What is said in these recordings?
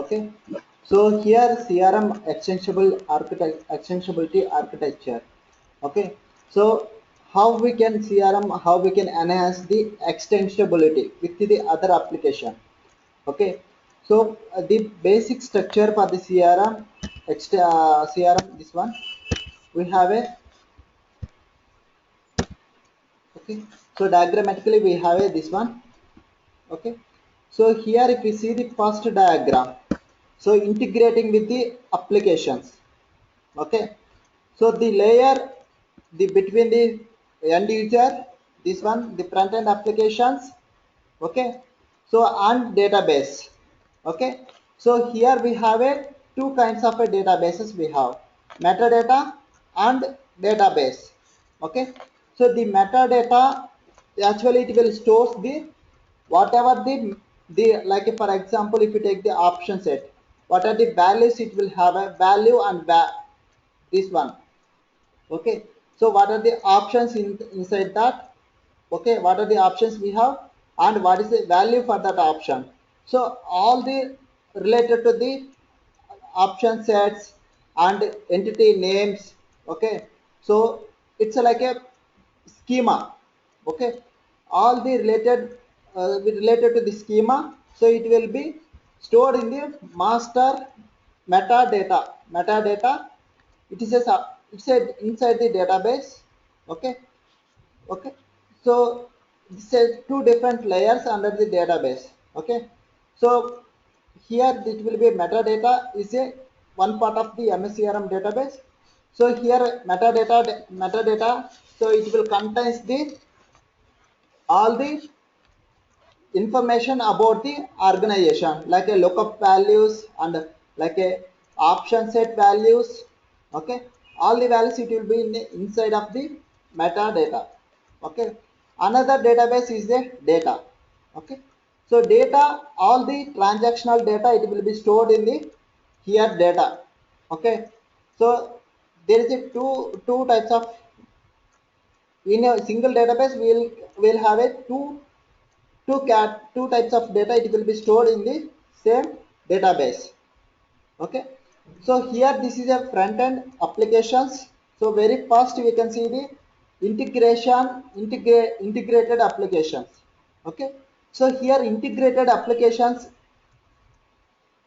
Okay, so here CRM extensibility architecture. Okay, so how we can CRM, how we can enhance the extensibility with the other application. Okay, so the basic structure for the CRM, this one we have a, okay, so diagrammatically we have a this one. Okay, so here if you see the first diagram, so integrating with the applications. Okay, so the layer, the between the end user, this one the front end applications. Okay, so and database. Okay, so here we have a two kinds of a databases. We have metadata and database. Okay, so the metadata, actually it will store the whatever the like for example, if you take the option set, what are the values, it will have a value and this one. Okay, so what are the options inside that? Okay, what are the options we have and what is the value for that option? So all the related to the option sets and entity names. Okay, so it's like a schema. Okay, all the related to the schema, so it will be stored in the master metadata. It is a, it's a inside the database. Okay, okay, so this is two different layers under the database. Okay, so here it will be metadata is a one part of the MSCRM database. So here metadata, so it will contains the all the information about the organization, like a lookup values and like a option set values. Okay, all the values it will be inside of the metadata. Okay, another database is the data. Okay, so data, all the transactional data, it will be stored in the here data. Okay, so there is a two types of, in a single database will have a two types of data, it will be stored in the same database. Okay, so here this is a front end applications. So very first we can see the integrated applications. Okay, so here integrated applications.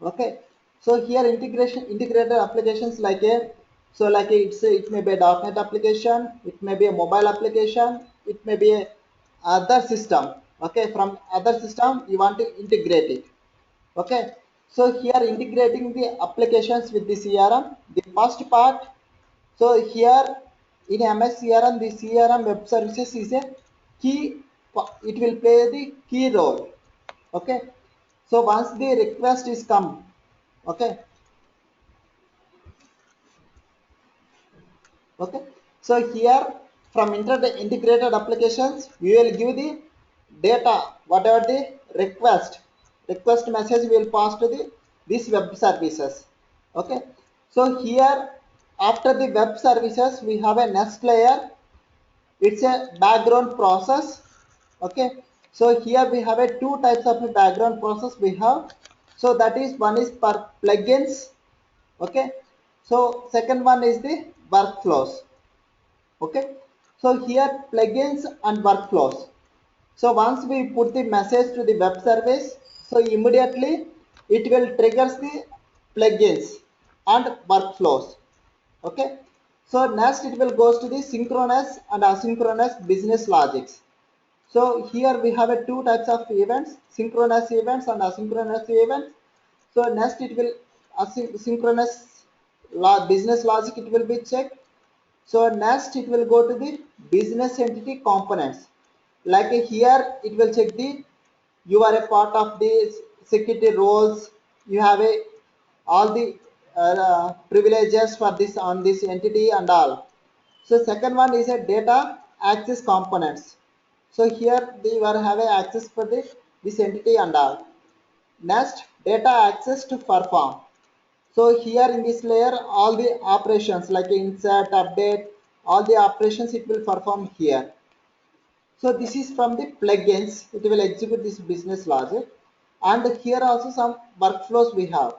Okay, so here integrated applications like a, so like a, it may be a .NET application, it may be a mobile application, it may be a other system. Okay, from other system you want to integrate it. Okay, so here integrating the applications with the CRM, the first part. So here in MS CRM, the CRM web services is a key, it will play the key role. Okay, so once the request is come. Okay, okay, so here from integrated applications we will give the data, whatever the request message will pass to the this web services. Okay, so here after the web services we have a next layer, it's a background process. Okay, so here we have a two types of background process we have. So that is, one is per plugins. Okay, so second one is the workflows. Okay, so here plugins and workflows. So once we put the message to the web service, so immediately it will triggers the plugins and workflows. Okay, so next it will goes to the synchronous and asynchronous business logics. So here we have a two types of events, synchronous events and asynchronous events. So next it will synchronous business logic, it will be checked. So next it will go to the business entity components. Like here it will check the, you are a part of the security roles, you have a all the privileges for this on this entity and all. So second one is a data access components. So here they were have a access for this entity and all. Next, data access to perform. So here in this layer, all the operations like insert, update, all the operations it will perform here. So this is from the plugins, it will execute this business logic. And here also some workflows we have.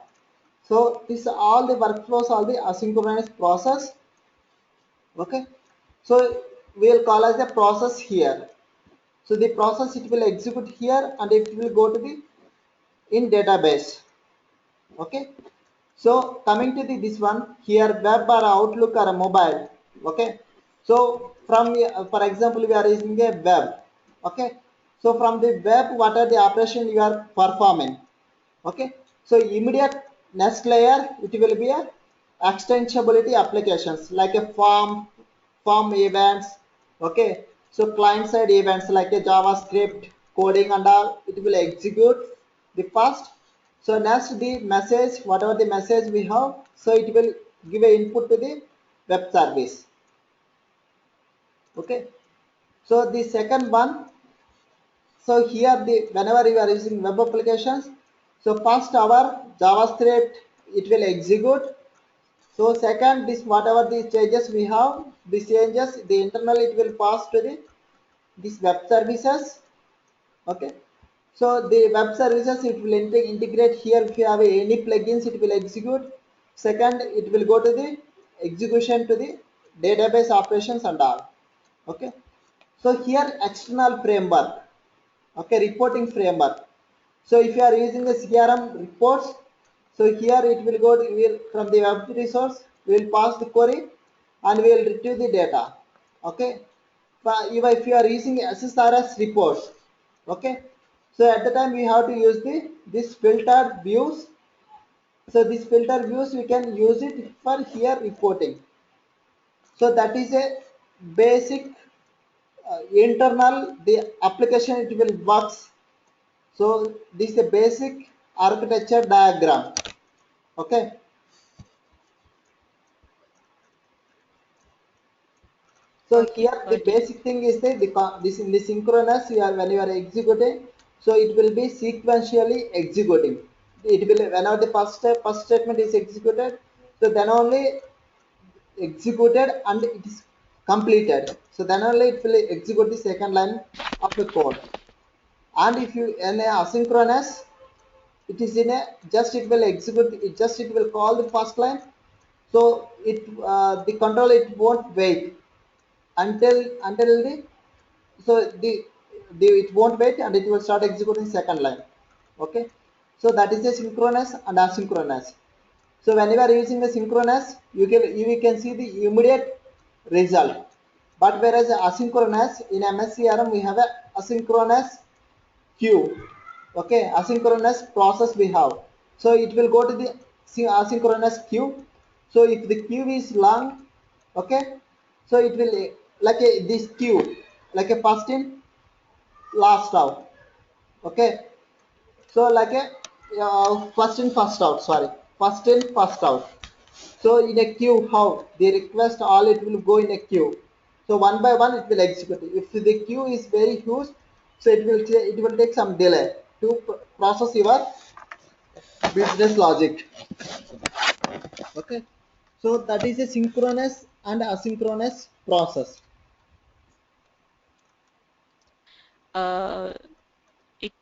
So this all the workflows, all the asynchronous process. Okay, so we'll call as a process here. So the process it will execute here and it will go to the in database. Okay, so coming to the this one here, web or Outlook or a mobile. Okay, so from for example we are using a web. Okay, so from the web what are the operation you are performing. Okay, so immediate next layer it will be a extensibility applications like a form events. Okay, so client side events like a JavaScript coding and all it will execute the first. So next the message, whatever the message we have, so it will give a input to the web service. Okay, so the second one, so here the whenever you are using web applications, so first our JavaScript it will execute. So second, this whatever the changes we have, these changes the internal it will pass to the this web services. Okay, so the web services it will integrate here. If you have any plugins, it will execute. Second, it will go to the execution to the database operations and all. Okay, so here external framework. Okay, reporting framework. So if you are using the CRM reports, so here it will go to, will from the web resource, we will pass the query and we will retrieve the data. Okay, but if you are using SSRS reports, okay, so at the time we have to use the this filtered views. So this filter views we can use it for here reporting. So that is a basic internal the application it will works. So this is a basic architecture diagram. Okay. So Okay, here the got it. basic thing is that this in the synchronous you are when you are executing, so it will be sequentially executing. It will whenever the first statement is executed, so then only executed and it is completed. So then only it will execute the second line of the code. And if you in a asynchronous, it is in a just it will execute it just it will call the first line. So it the control it won't wait until the so the it won't wait and it will start executing second line. Okay, so that is a synchronous and asynchronous. So when you are using the synchronous, you can see the immediate result. But whereas asynchronous in MSCRM we have a asynchronous queue. Okay, asynchronous process we have. So it will go to the asynchronous queue. So if the queue is long, okay, so it will like a this queue, like a first in, last out. Okay, so like a first in, first out. Sorry, first in, first out. So in a queue, how the request all it will go in a queue. So one by one it will execute. If the queue is very huge, so it will take some delay to process your business logic. Okay, so that is a synchronous and asynchronous process. Uh, it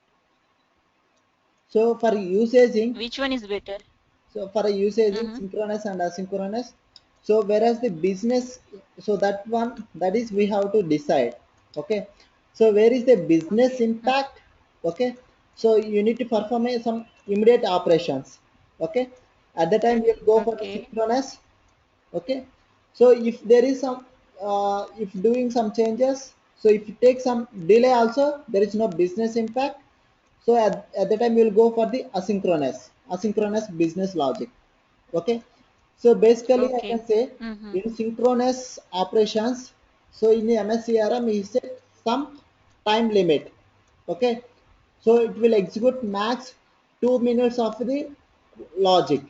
So for usaging, which one is better? so for a usaging Mm-hmm. synchronous and asynchronous. So whereas the business, so that one that is we have to decide. Okay, so where is the business impact? Okay, so you need to perform some immediate operations. Okay, at the time we'll go for the Okay. synchronous. Okay, so if there is some if doing some changes, so if it takes some delay also there is no business impact. So at the time we'll go for the asynchronous business logic. Okay, so basically I Okay. can say Mm-hmm. in synchronous operations, so in the MSCRM is set some time limit. Okay, so it will execute max 2 minutes of the logic.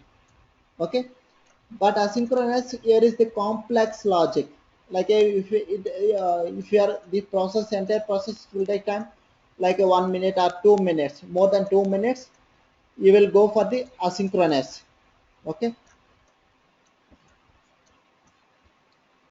Okay, but asynchronous here is the complex logic. Like if you are the process entire process will take time like a 1 minute or 2 minutes, more than 2 minutes, you will go for the asynchronous. Okay,